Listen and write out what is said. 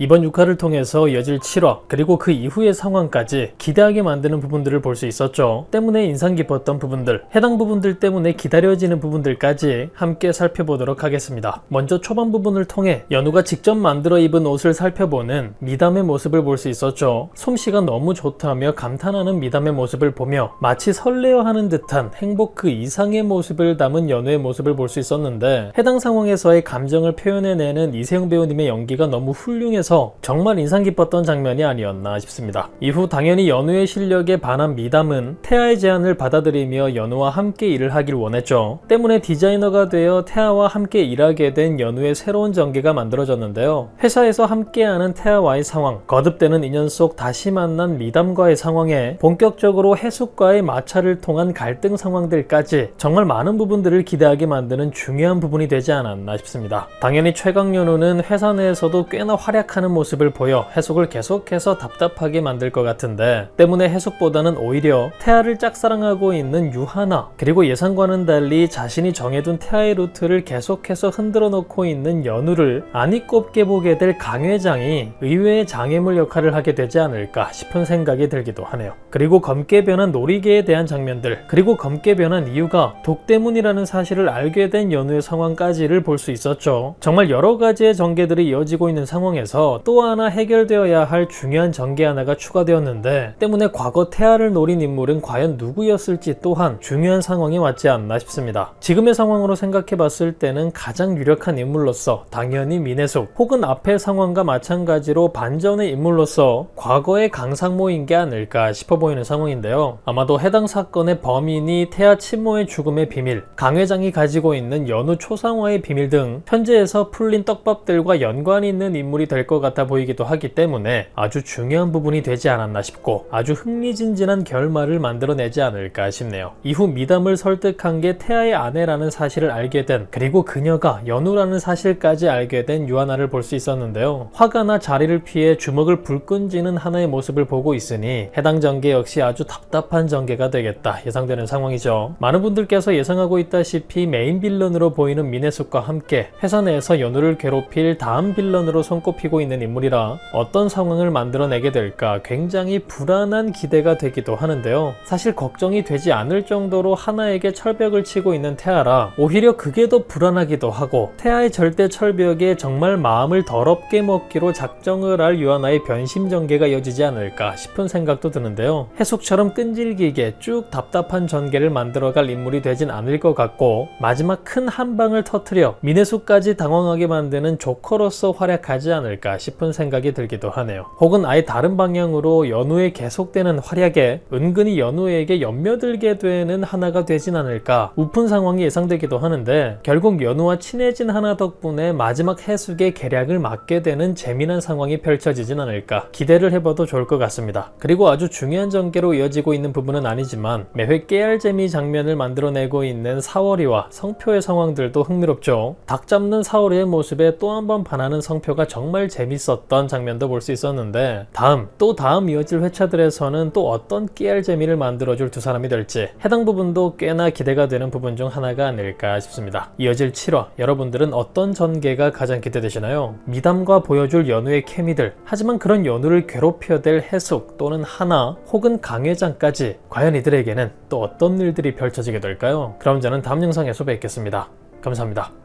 이번 6화를 통해서 이어질 7화 그리고 그 이후의 상황까지 기대하게 만드는 부분들을 볼 수 있었죠. 때문에 인상 깊었던 부분들, 해당 부분들 때문에 기다려지는 부분들까지 함께 살펴보도록 하겠습니다. 먼저 초반 부분을 통해 연우가 직접 만들어 입은 옷을 살펴보는 미담의 모습을 볼 수 있었죠. 솜씨가 너무 좋다며 감탄하는 미담의 모습을 보며 마치 설레어하는 듯한 행복 그 이상의 모습을 담은 연우의 모습을 볼 수 있었는데, 해당 상황에서의 감정을 표현해내는 이세영 배우님의 연기가 너무 훌륭해서 정말 인상 깊었던 장면이 아니었나 싶습니다. 이후 당연히 연우의 실력에 반한 미담은 태아의 제안을 받아들이며 연우와 함께 일을 하길 원했죠. 때문에 디자이너가 되어 태아와 함께 일하게 된 연우의 새로운 전개가 만들어졌는데요. 회사에서 함께하는 태아와의 상황, 거듭되는 인연 속 다시 만난 미담과의 상황에 본격적으로 해숙과의 마찰을 통한 갈등 상황들까지 정말 많은 부분들을 기대하게 만드는 중요한 부분이 되지 않았나 싶습니다. 당연히 최강연우는 회사 내에서도 꽤나 활약하는 모습을 보여 해숙을 계속해서 답답하게 만들 것 같은데, 때문에 해숙보다는 오히려 태아를 짝사랑하고 있는 유하나, 그리고 예상과는 달리 자신이 정해둔 태아의 루트를 계속해서 흔들어 놓고 있는 연우를 안이 꼽게 보게 될 강 회장이 의외의 장애물 역할을 하게 되지 않을까 싶은 생각이 들기도 하네요. 그리고 검게 변한 놀이개에 대한 장면들, 그리고 검게 변한 이유가 독 때문이라는 사실을 알게 된 연우의 상황까지를 볼 수 있었죠. 정말 여러 가지의 전개들이 이어지고 있는 상황에서 또 하나 해결되어야 할 중요한 전개 하나가 추가되었는데, 때문에 과거 태아를 노린 인물은 과연 누구였을지 또한 중요한 상황이 왔지 않나 싶습니다. 지금의 상황으로 생각해 봤을 때는 가장 유력한 인물로서 당연히 민혜숙, 혹은 앞의 상황과 마찬가지로 반전의 인물로서 과거의 강상모인 게 아닐까 싶어 보이는 상황인데요. 아마도 해당 사건의 범인이 태아 친모의 죽음의 비밀, 강 회장이 가지고 있는 연우 초상화의 비밀 등 현재에서 풀린 떡밥들과 연관이 있는 인물이 될 것 같아 보이기도 하기 때문에 아주 중요한 부분이 되지 않았나 싶고, 아주 흥미진진한 결말을 만들어내지 않을까 싶네요. 이후 미담을 설득한 게 태아의 아내라는 사실을 알게 된, 그리고 그녀가 연우라는 사실까지 알게 된 유하나를 볼 수 있었는데요. 화가 나 자리를 피해 주먹을 불끈 쥐는 하나의 모습을 보고 있으니 해당 전개 역시 아주 답답한 전개가 되겠다 예상되는 상황이죠. 많은 분들께서 예상하고 있다시피 메인 빌런으로 보이는 민혜숙과 함께 회사 내에서 연우를 괴롭힐 다음 빌런으로 손꼽히고 있는 인물이라 어떤 상황을 만들어내게 될까 굉장히 불안한 기대가 되기도 하는데요. 사실 걱정이 되지 않을 정도로 하나에게 철벽을 치고 있는 태아라 오히려 그게 더 불안하기도 하고, 태아의 절대 철벽에 정말 마음을 더럽게 먹기로 작정을 할 유하나의 변심 전개가 이어지지 않을까 싶은 생각도 드는데요. 해숙처럼 끈질기게 쭉 답답한 전개를 만들어갈 인물이 되진 않을 것 같고, 마지막 큰 한방을 터뜨려 민혜숙까지 당황하게 만드는 조커로서 활약하지 않을까 싶은 생각이 들기도 하네요. 혹은 아예 다른 방향으로 연우의 계속되는 활약에 은근히 연우에게 연며들게 되는 하나가 되진 않을까 우픈 상황이 예상되기도 하는데, 결국 연우와 친해진 하나 덕분에 마지막 해숙의 계략을 막게 되는 재미난 상황이 펼쳐지진 않을까 기대를 해봐도 좋을 것 같습니다. 그리고 아주 중요한 전개로 이어지고 있는 부분은 아니지만 매회 깨알재미 장면을 만들어내고 있는 사월이와 성표의 상황들도 흥미롭죠. 닭 잡는 사월이의 모습에 또 한 번 반하는 성표가 정말 재밌었던 장면도 볼 수 있었는데, 다음 이어질 회차들에서는 또 어떤 깨알재미를 만들어줄 두 사람이 될지 해당 부분도 꽤나 기대가 되는 부분 중 하나가 아닐까 싶습니다. 이어질 7화 여러분들은 어떤 전개가 가장 기대되시나요? 미담과 보여줄 연우의 케미들, 하지만 그런 연우를 괴롭혀댈 해숙 또는 하나 혹은 강 회장까지 과연 이들에게는 또 어떤 일들이 펼쳐지게 될까요? 그럼 저는 다음 영상에서 뵙겠습니다. 감사합니다.